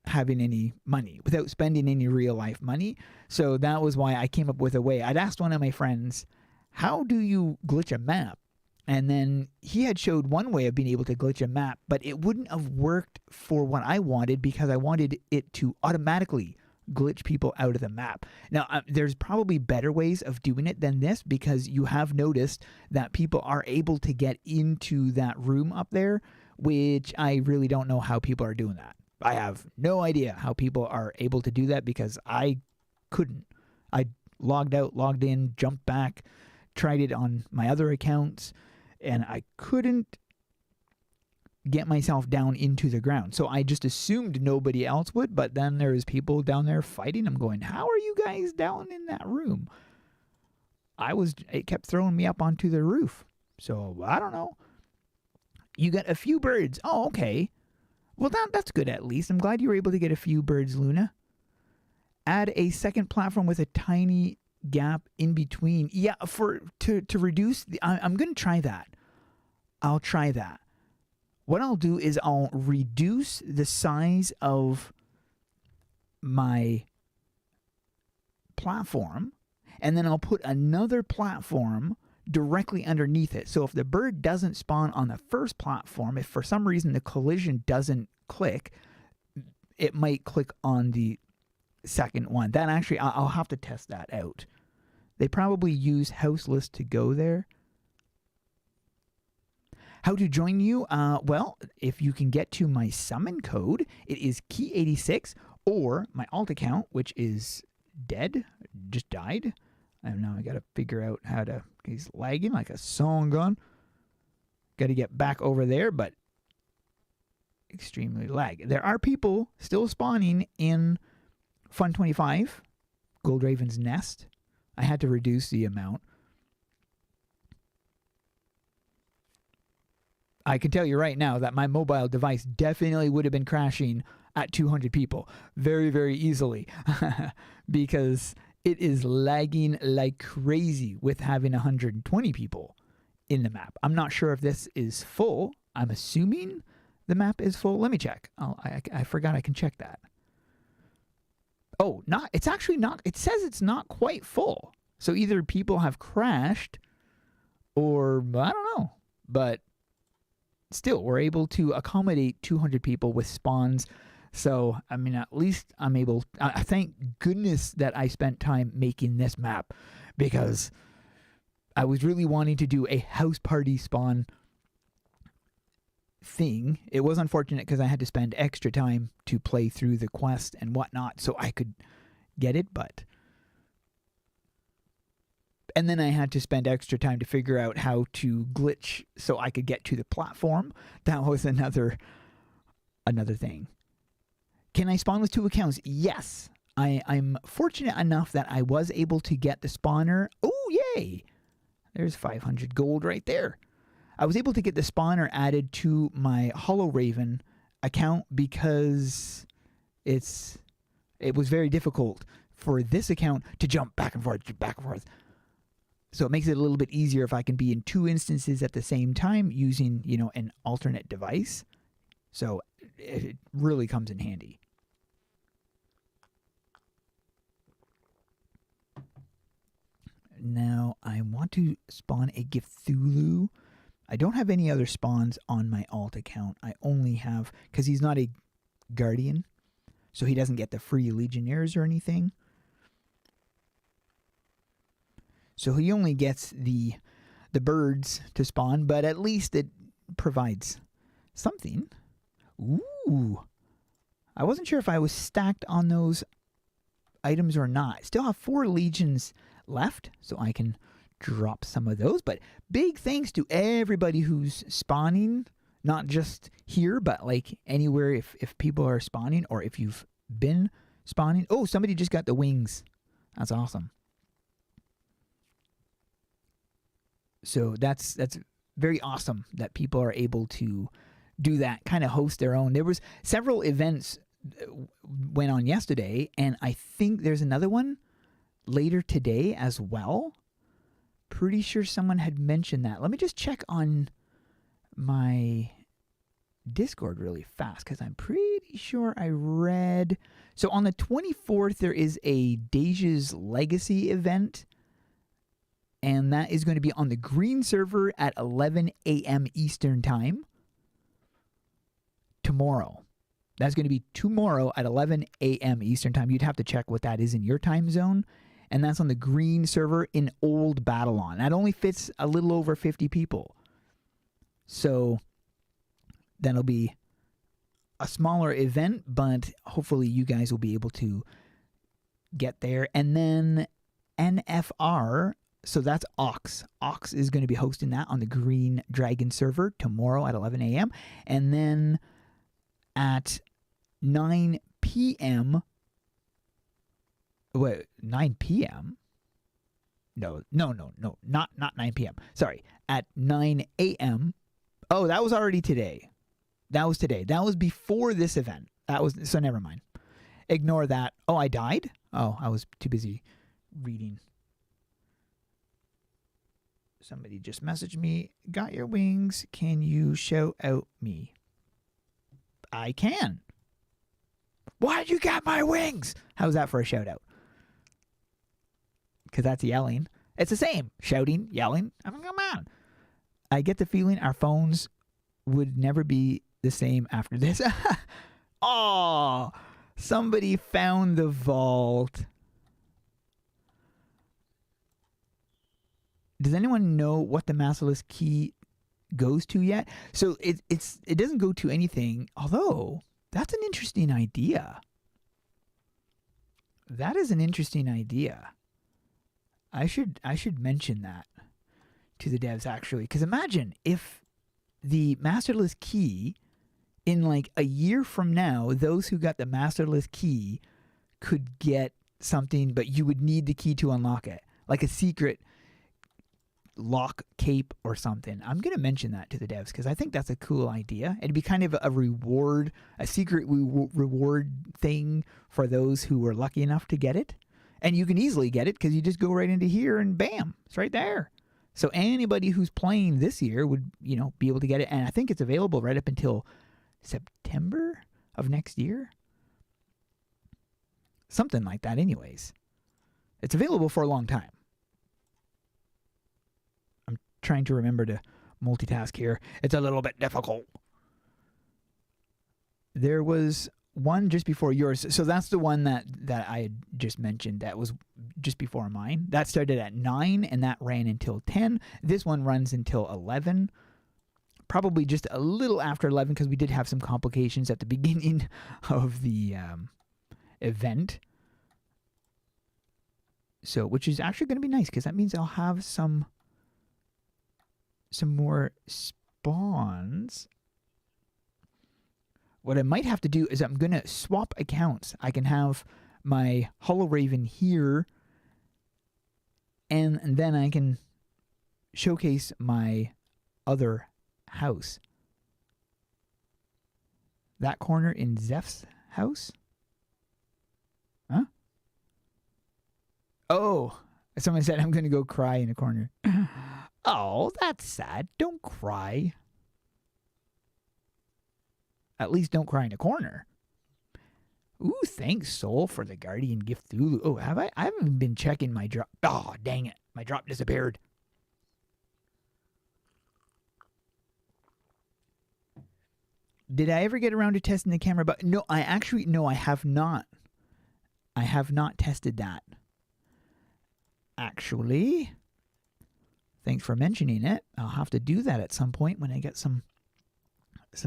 having any money, without spending any real life money. So that was why I came up with a way. I'd asked one of my friends, how do you glitch a map? And then he had showed one way of being able to glitch a map, but it wouldn't have worked for what I wanted because I wanted it to automatically glitch people out of the map. Now, there's probably better ways of doing it than this because you have noticed that people are able to get into that room up there, which I really don't know how people are doing that. I have no idea how people are able to do that because I couldn't. I logged out, logged in, jumped back, tried it on my other accounts, and I couldn't get myself down into the ground. So I just assumed nobody else would, but then there was people down there fighting. I'm going, how are you guys down in that room? It kept throwing me up onto the roof. So I don't know. You got a few birds. Oh, okay. Well, that's good at least. I'm glad you were able to get a few birds, Luna. Add a second platform with a tiny gap in between. Yeah, to reduce I'm going to try that. I'll try that. What I'll do is I'll reduce the size of my platform, and then I'll put another platform directly underneath it. So if the bird doesn't spawn on the first platform, if for some reason the collision doesn't click, it might click on the second one. That actually, I'll have to test that out. They probably use houseless to go there. How to join you? Well, if you can get to my summon code, it is key86, or my alt account, which is dead, just died. And now I got to figure out how to... He's lagging like a song gun. Got to get back over there, but extremely lag. There are people still spawning in Fun 25, Gold Raven's Nest. I had to reduce the amount. I can tell you right now that my mobile device definitely would have been crashing at 200 people very, very easily because it is lagging like crazy with having 120 people in the map. I'm not sure if this is full. I'm assuming the map is full. Let me check. I forgot I can check that. Oh, it's actually not. It says it's not quite full. So either people have crashed or I don't know. But still, we're able to accommodate 200 people with spawns. So, I mean, at least I'm able... I thank goodness that I spent time making this map because I was really wanting to do a house party spawn thing. It was unfortunate because I had to spend extra time to play through the quest and whatnot so I could get it, but... And then I had to spend extra time to figure out how to glitch so I could get to the platform. That was another thing. Can I spawn with 2 accounts? Yes. I'm fortunate enough that I was able to get the spawner. Oh, yay. There's 500 gold right there. I was able to get the spawner added to my Hollow Raven account because it was very difficult for this account to jump back and forth, back and forth. So it makes it a little bit easier if I can be in 2 instances at the same time using, an alternate device. So it really comes in handy. Now I want to spawn a Cthulhu. I don't have any other spawns on my alt account. I only have, because he's not a guardian, so he doesn't get the free legionnaires or anything. So he only gets the birds to spawn, but at least it provides something. Ooh. I wasn't sure if I was stacked on those items or not. I still have 4 legions left, so I can drop some of those. But big thanks to everybody who's spawning, not just here, but like anywhere if people are spawning or if you've been spawning. Oh, somebody just got the wings. That's awesome. So that's very awesome that people are able to do that, kind of host their own. There was several events went on yesterday, and I think there's another one later today as well. Pretty sure someone had mentioned that. Let me just check on my Discord really fast because I'm pretty sure I read. So on the 24th, there is a Deja's Legacy event. And that is going to be on the green server at 11 a.m. Eastern Time. Tomorrow. That's going to be tomorrow at 11 a.m. Eastern Time. You'd have to check what that is in your time zone. And that's on the green server in Old Babylon. That only fits a little over 50 people. So that'll be a smaller event, but hopefully you guys will be able to get there. And then NFR... So that's Ox. Ox is going to be hosting that on the Green Dragon server tomorrow at 11 a.m. And then at 9 p.m. Wait, 9 p.m.? No, not 9 p.m. Sorry, at 9 a.m. Oh, that was already today. That was today. That was before this event. So never mind. Ignore that. Oh, I died? Oh, I was too busy reading. Somebody just messaged me, got your wings, can you shout out me? I can. Why'd you get my wings? How's that for a shout out? Because that's yelling. It's the same. Shouting, yelling. I mean, come on. I get the feeling our phones would never be the same after this. Oh, somebody found the vault. Does anyone know what the Masterless key goes to yet? So it doesn't go to anything, although that's an interesting idea. That is an interesting idea. I should mention that to the devs, actually, because imagine if the masterless key, in like a year from now, those who got the masterless key could get something, but you would need the key to unlock it, like a secret lock cape or something. I'm going to mention that to the devs because I think that's a cool idea. It'd be kind of a reward, a secret reward thing for those who were lucky enough to get it. And you can easily get it because you just go right into here and bam, it's right there. So anybody who's playing this year would, be able to get it. And I think it's available right up until September of next year. Something like that anyways. It's available for a long time. I'm trying to remember to multitask here. It's a little bit difficult. There was one just before yours. So that's the one that I had just mentioned that was just before mine. That started at 9 and that ran until 10. This one runs until 11. Probably just a little after 11 because we did have some complications at the beginning of the event. So, which is actually going to be nice because that means I'll have some more spawns. What I might have to do is I'm going to swap accounts. I can have my Hollow Raven here, and then I can showcase my other house. That corner in Zeph's house? Huh? Oh, someone said I'm going to go cry in a corner. Oh, that's sad. Don't cry. At least don't cry in a corner. Ooh, thanks, Soul, for the Guardian Gift Thulu. Oh, have I? I haven't been checking my drop. Oh, dang it. My drop disappeared. Did I ever get around to testing the camera? But no, I have not. I have not tested that. Actually, thanks for mentioning it. I'll have to do that at some point when I get some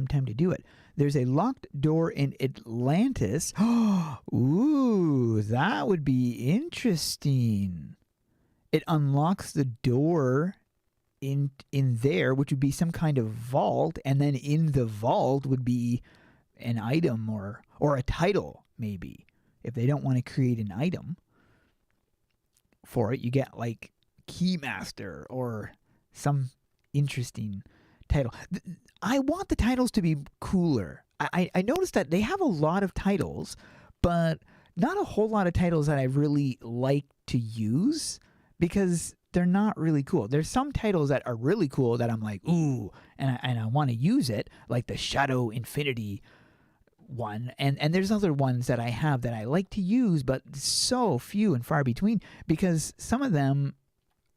time to do it. There's a locked door in Atlantis. Ooh, that would be interesting. It unlocks the door in there, which would be some kind of vault, and then in the vault would be an item or a title, maybe. If they don't want to create an item for it, you get like Keymaster or some interesting title. I want the titles to be cooler. I noticed that they have a lot of titles, but not a whole lot of titles that I really like to use because they're not really cool. There's some titles that are really cool that I'm like, ooh, and I want to use it, like the Shadow Infinity one. And there's other ones that I have that I like to use, but so few and far between because some of them,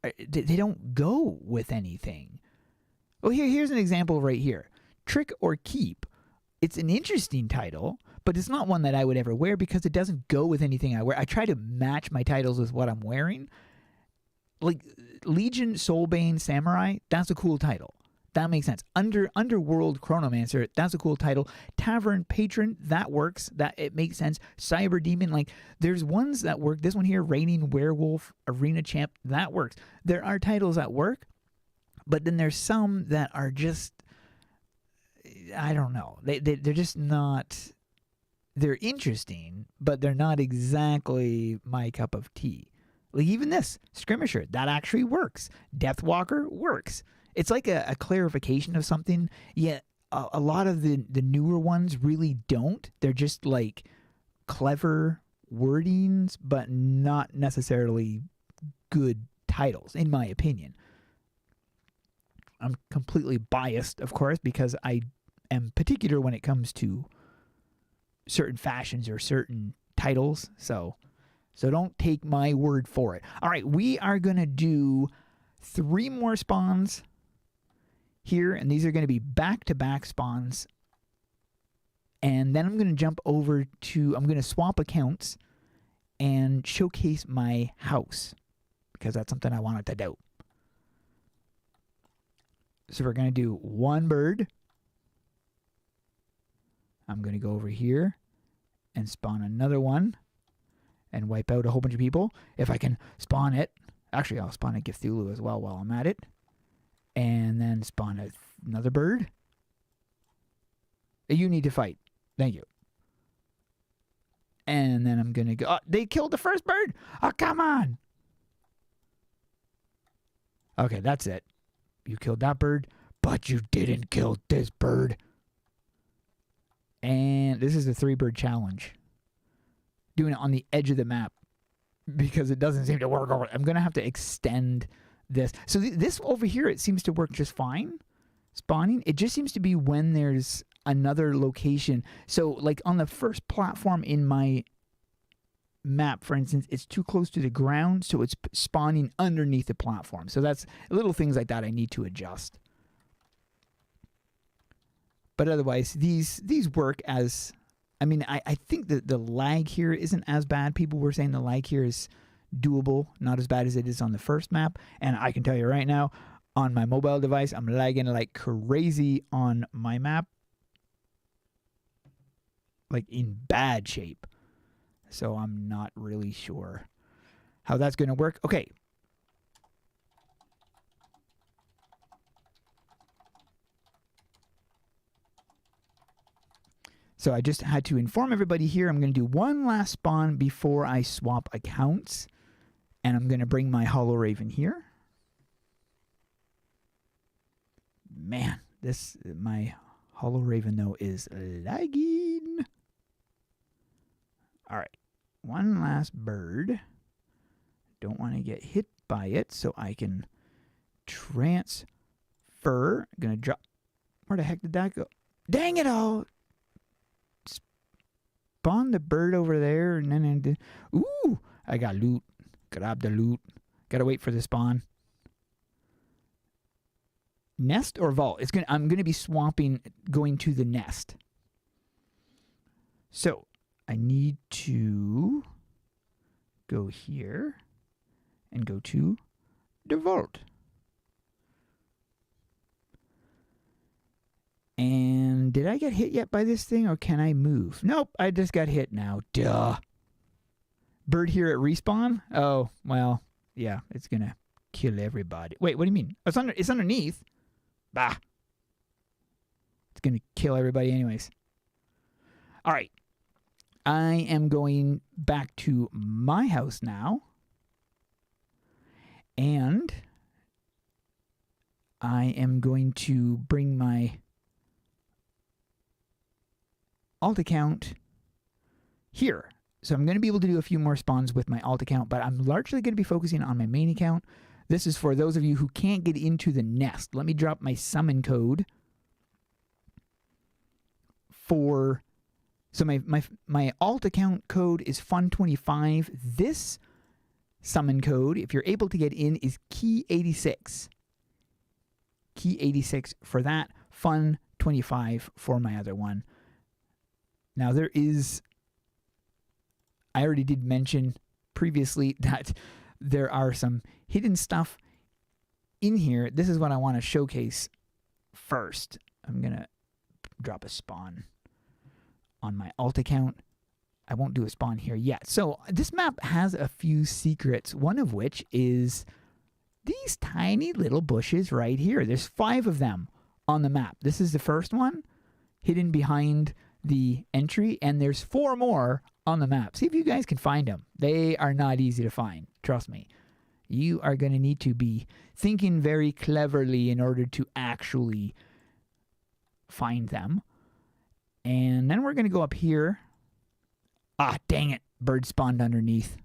they don't go with anything. Well, here's an example right here. Trick or Keep. It's an interesting title, but it's not one that I would ever wear because it doesn't go with anything I wear. I try to match my titles with what I'm wearing. Like Legion Soulbane Samurai, that's a cool title. That makes sense. Underworld Chronomancer, that's a cool title. Tavern Patron, that works. That it makes sense. Cyber Demon, like there's ones that work. This one here, Reigning Werewolf, Arena Champ, that works. There are titles that work. But then there's some that are just, I don't know. They're just not, they're interesting, but they're not exactly my cup of tea. Like even this, Skirmisher, that actually works. Deathwalker works. It's like a clarification of something, yet a lot of the newer ones really don't. They're just like clever wordings, but not necessarily good titles, in my opinion. I'm completely biased, of course, because I am particular when it comes to certain fashions or certain titles. So don't take my word for it. All right, we are going to do 3 more spawns here, and these are going to be back-to-back spawns. And then I'm going to jump over to, I'm going to swap accounts and showcase my house because that's something I wanted to do. So we're going to do 1 bird. I'm going to go over here and spawn another one and wipe out a whole bunch of people. If I can spawn it Actually, I'll spawn a Cthulhu as well while I'm at it. And then spawn another bird. You need to fight. Thank you. And then I'm going to go. Oh, they killed the first bird. Oh, come on. Okay, that's it. You killed that bird, but you didn't kill this bird. And this is a 3-bird challenge. Doing it on the edge of the map because it doesn't seem to work over. I'm going to have to extend this. So this over here, it seems to work just fine. Spawning. It just seems to be when there's another location. So like on the first platform in my map, for instance, it's too close to the ground, so it's spawning underneath the platform. So that's little things like that I need to adjust. But otherwise, these work as, I mean, I think that the lag here isn't as bad. People were saying the lag here is doable, not as bad as it is on the first map. And I can tell you right now, on my mobile device, I'm lagging like crazy on my map. Like in bad shape. So I'm not really sure how that's going to work. Okay. So I just had to inform everybody here. I'm going to do one last spawn before I swap accounts. And I'm going to bring my Hollow Raven here. Man, my Hollow Raven though is lagging. All right. One last bird. Don't want to get hit by it, so I can transfer. I'm going to drop. Where the heck did that go? Dang it all. Spawn the bird over there. And then, ooh, I got loot. Grab the loot. Got to wait for the spawn. Nest or vault? I'm going to be swapping, going to the nest. So I need to go here and go to the vault. And did I get hit yet by this thing, or can I move? Nope, I just got hit now. Duh. Bird here at respawn? Oh, well, yeah, it's going to kill everybody. Wait, what do you mean? It's underneath. Bah. It's going to kill everybody anyways. All right. I am going back to my house now. And I am going to bring my alt account here. So I'm going to be able to do a few more spawns with my alt account, but I'm largely going to be focusing on my main account. This is for those of you who can't get into the nest. Let me drop my summon code for... So my alt account code is fun25. This summon code, if you're able to get in, is key86. Key86 for that. Fun25 for my other one. Now there is... I already did mention previously that there are some hidden stuff in here. This is what I want to showcase first. I'm going to drop a spawn on my alt account. I won't do a spawn here yet. So this map has a few secrets, one of which is these tiny little bushes right here. There's 5 of them on the map. This is the first one, hidden behind the entry, and there's 4 more on the map. See if you guys can find them. They are not easy to find. Trust me. You are going to need to be thinking very cleverly in order to actually find them. And then we're going to go up here. Ah, dang it. Bird spawned underneath.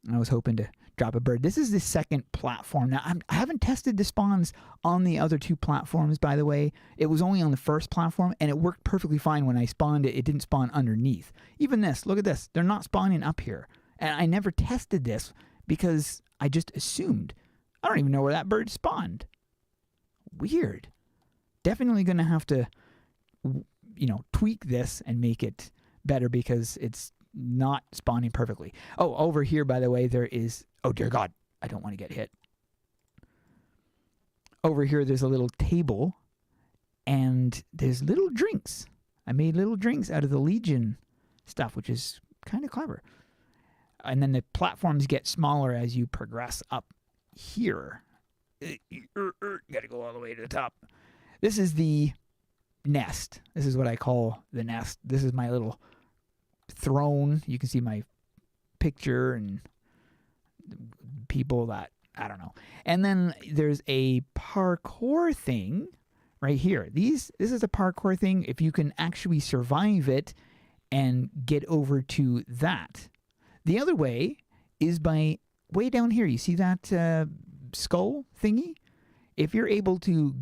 I was hoping to drop a bird. This is the second platform. Now, I haven't tested the spawns on the other 2 platforms, by the way. It was only on the first platform, and it worked perfectly fine when I spawned it. It didn't spawn underneath. Even this, look at this. They're not spawning up here. And I never tested this because I just assumed. I don't even know where that bird spawned. Weird. Definitely going to have to, tweak this and make it better because it's not spawning perfectly. Oh, over here, by the way, there is... Oh, dear God. I don't want to get hit. Over here, there's a little table, and there's little drinks. I made little drinks out of the Legion stuff, which is kind of clever. And then the platforms get smaller as you progress up here. Gotta go all the way to the top. This is the nest. This is what I call the nest. This is my little throne. You can see my picture and people that, I don't know. And then there's a parkour thing right here. This is a parkour thing. If you can actually survive it and get over to that. The other way is by way down here. You see that skull thingy? If you're able to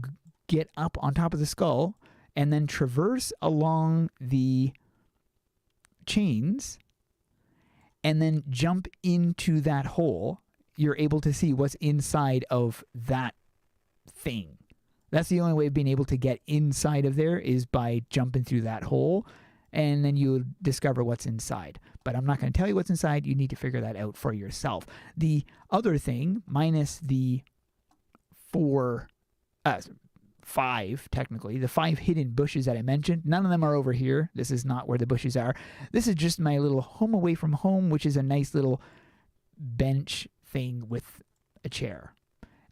get up on top of the skull and then traverse along the chains and then jump into that hole, you're able to see what's inside of that thing. That's the only way of being able to get inside of there is by jumping through that hole, and then you discover what's inside. But I'm not going to tell you what's inside. You need to figure that out for yourself. The other thing, minus the 5, technically, the 5 hidden bushes that I mentioned, none of them are over here. This is not where the bushes are. This is just my little home away from home, which is a nice little bench thing with a chair.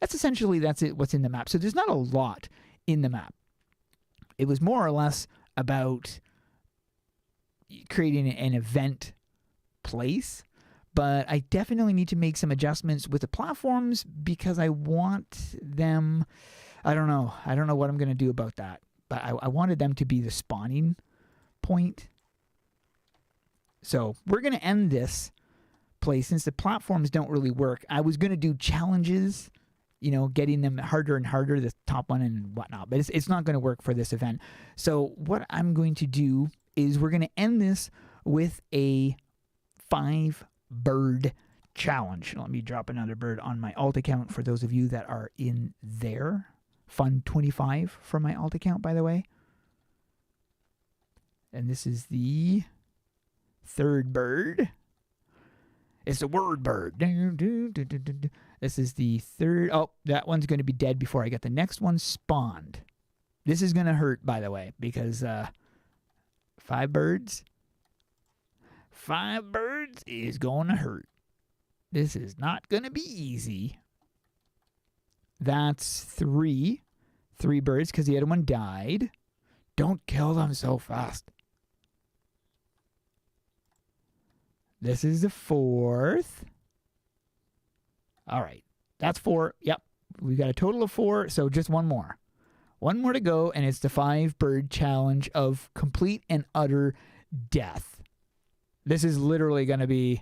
That's what's in the map. So there's not a lot in the map. It was more or less about creating an event place, but I definitely need to make some adjustments with the platforms because I want them, I don't know what I'm going to do about that, but I wanted them to be the spawning point. So we're going to end this place since the platforms don't really work. I was going to do challenges, getting them harder and harder, the top one and whatnot, but it's not going to work for this event. So what I'm going to do is we're going to end this with a 5-bird challenge. Let me drop another bird on my alt account for those of you that are in there. Fun25 for my alt account, by the way. And this is the 3rd bird. It's a word bird. This is the 3rd. Oh, that one's going to be dead before I get the next one spawned. This is going to hurt, by the way, because 5 birds. 5 birds is going to hurt. This is not going to be easy. That's 3 birds because the other one died. Don't kill them so fast. This is the 4th. All right. That's 4. Yep. We got a total of 4, so just one more. One more to go, and it's the 5-bird challenge of complete and utter death. This is literally going to be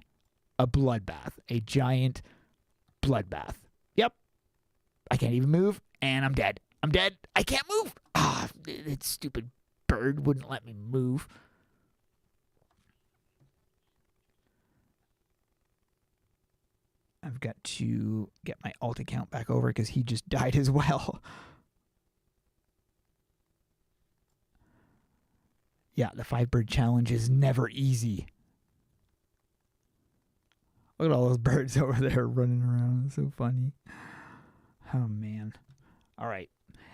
a bloodbath, a giant bloodbath. Yep. I can't even move, and I'm dead. I'm dead. I can't move. That stupid bird wouldn't let me move. I've got to get my alt account back over because he just died as well. Yeah, the 5-bird challenge is never easy. Look at all those birds over there running around. It's so funny. Oh, man. All right.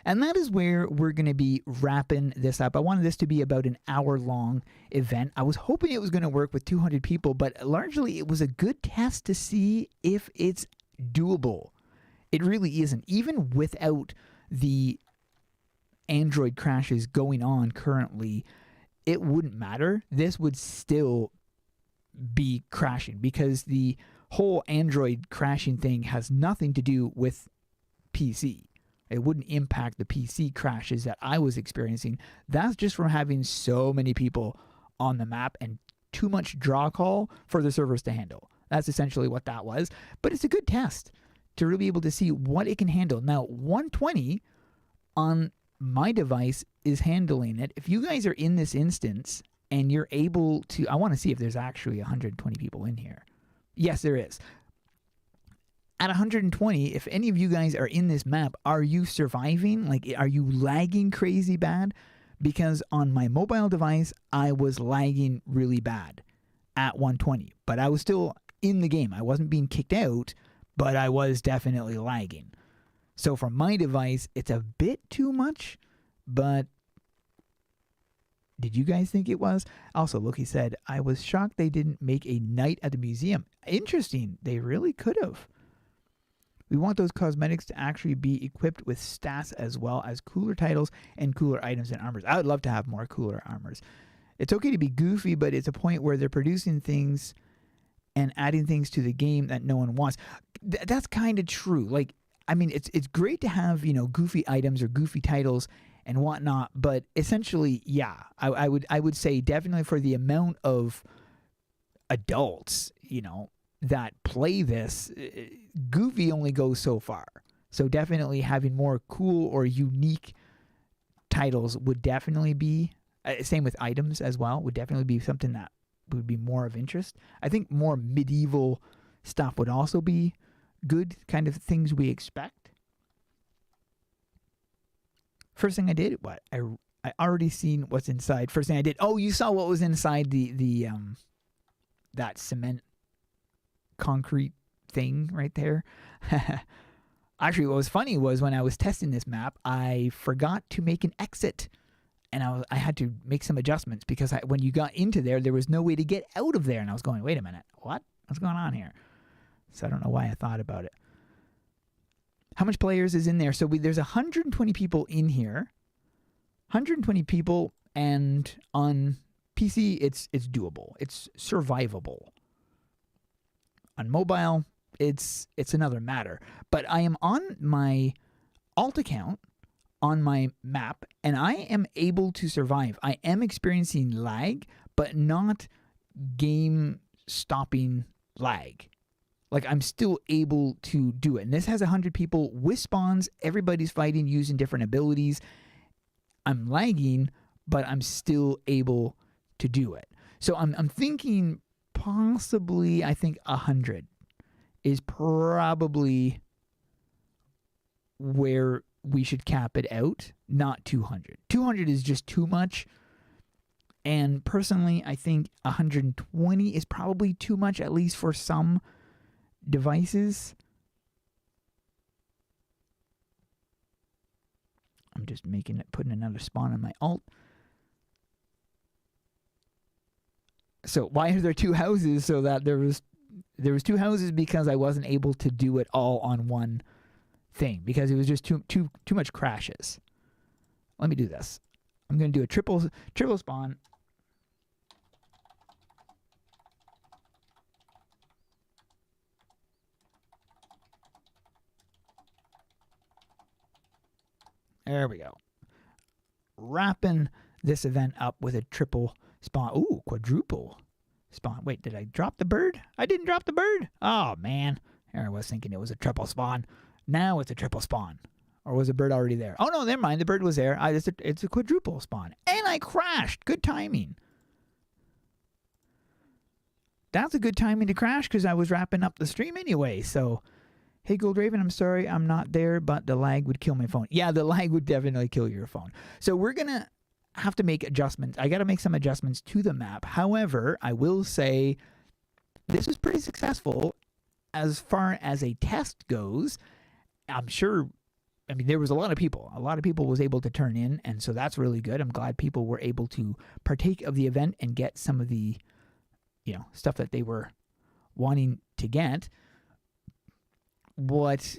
And that is where we're going to be wrapping this up. I wanted this to be about an hour-long event. I was hoping it was going to work with 200 people, but largely it was a good test to see if it's doable. It really isn't. Even without the Android crashes going on currently, it wouldn't matter. This would still be crashing because the whole Android crashing thing has nothing to do with PC. It wouldn't impact the PC crashes that I was experiencing. That's just from having so many people on the map and too much draw call for the servers to handle. That's essentially what that was. But it's a good test to really be able to see what it can handle. Now, 120 on my device is handling it. If you guys are in this instance and you're able to, I want to see if there's actually 120 people in here. Yes, there is. At 120, if any of you guys are in this map, are you surviving? Like, are you lagging crazy bad? Because on my mobile device, I was lagging really bad at 120. But I was still in the game. I wasn't being kicked out, but I was definitely lagging. So for my device, it's a bit too much, but Did you guys think it was? Also, Loki said, I was shocked they didn't make a night at the museum. Interesting. They really could have. We want those cosmetics to actually be equipped with stats as well as cooler titles and cooler items and armors. I would love to have more cooler armors. It's okay to be goofy, but it's a point where they're producing things and adding things to the game that no one wants. That's kind of true. Like, I mean, it's great to have, goofy items or goofy titles and whatnot, but essentially, yeah, I would say definitely for the amount of adults, that play this, goofy only goes so far. So definitely having more cool or unique titles would definitely be, same with items as well, would definitely be something that would be more of interest. I think more medieval stuff would also be good, kind of things we expect. First thing I did, I already seen what's inside. First thing I did, you saw what was inside the that cement concrete thing right there. Actually, what was funny was when I was testing this map, I forgot to make an exit, and I had to make some adjustments because when you got into there was no way to get out of there, and I was going, wait a minute, what's going on here? So I don't know why I thought about it. How much players is in there? So there's 120 people in here. 120 people, and on PC, it's doable. It's survivable. On mobile, it's another matter. But I am on my alt account on my map, and I am able to survive. I am experiencing lag, but not game-stopping lag. Like, I'm still able to do it. And this has 100 people with spawns. Everybody's fighting using different abilities. I'm lagging, but I'm still able to do it. So I'm thinking possibly, I think 100 is probably where we should cap it out, not 200. 200 is just too much. And personally, I think 120 is probably too much, at least for some devices. I'm just putting another spawn on my alt. So why are there two houses? So that there was two houses because I wasn't able to do it all on one thing because it was just too much crashes. Let me do this. I'm going to do a triple spawn. There we go. Wrapping this event up with a triple spawn. Ooh, quadruple spawn. Wait, did I drop the bird? I didn't drop the bird. Oh, man. There I was thinking it was a triple spawn. Now it's a triple spawn. Or was the bird already there? Oh, no, never mind. The bird was there. It's a quadruple spawn. And I crashed. Good timing. That's a good timing to crash because I was wrapping up the stream anyway. So, hey, Gold Raven, I'm sorry I'm not there, but the lag would kill my phone. Yeah, the lag would definitely kill your phone. So we're going to have to make adjustments. I got to make some adjustments to the map. However, I will say this was pretty successful as far as a test goes. I'm sure, there was a lot of people. A lot of people was able to turn in, and so that's really good. I'm glad people were able to partake of the event and get some of the, stuff that they were wanting to get. What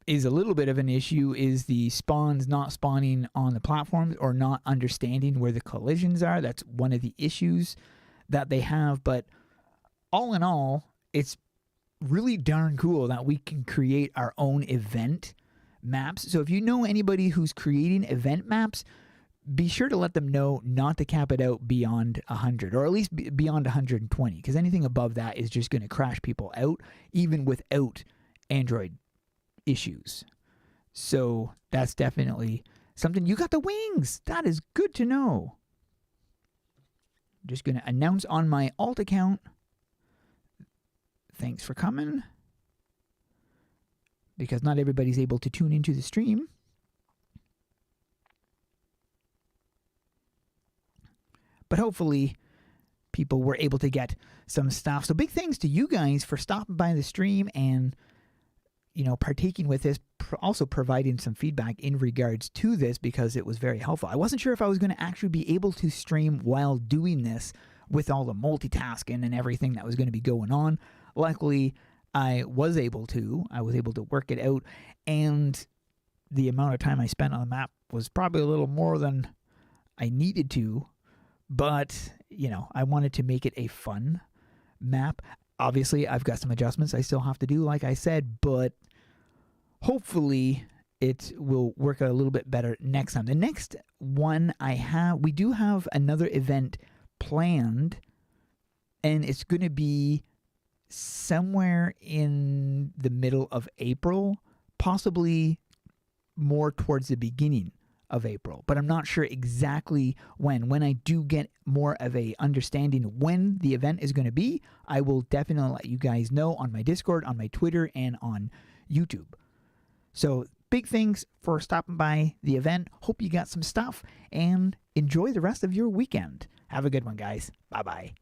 is a little bit of an issue is the spawns not spawning on the platforms or not understanding where the collisions are. That's one of the issues that they have. But all in all, it's really darn cool that we can create our own event maps. So if you know anybody who's creating event maps, be sure to let them know not to cap it out beyond 100 or at least beyond 120, because anything above that is just going to crash people out even without Android issues. So that's definitely something. You got the wings. That is good to know. I'm just going to announce on my alt account. Thanks for coming. Because not everybody's able to tune into the stream. But hopefully people were able to get some stuff. So big thanks to you guys for stopping by the stream and partaking with this, also providing some feedback in regards to this because it was very helpful. I wasn't sure if I was going to actually be able to stream while doing this with all the multitasking and everything that was going to be going on. Luckily, I was able to work it out, and the amount of time I spent on the map was probably a little more than I needed to, but, I wanted to make it a fun map. Obviously, I've got some adjustments I still have to do, like I said, but hopefully it will work out a little bit better next time. The next one we do have another event planned, and it's going to be somewhere in the middle of April, possibly more towards the beginning of April, but I'm not sure exactly when. When I do get more of a understanding when the event is going to be, I will definitely let you guys know on my Discord, on my Twitter, and on YouTube. So big thanks for stopping by the event. Hope you got some stuff, and enjoy the rest of your weekend. Have a good one, guys. Bye-bye.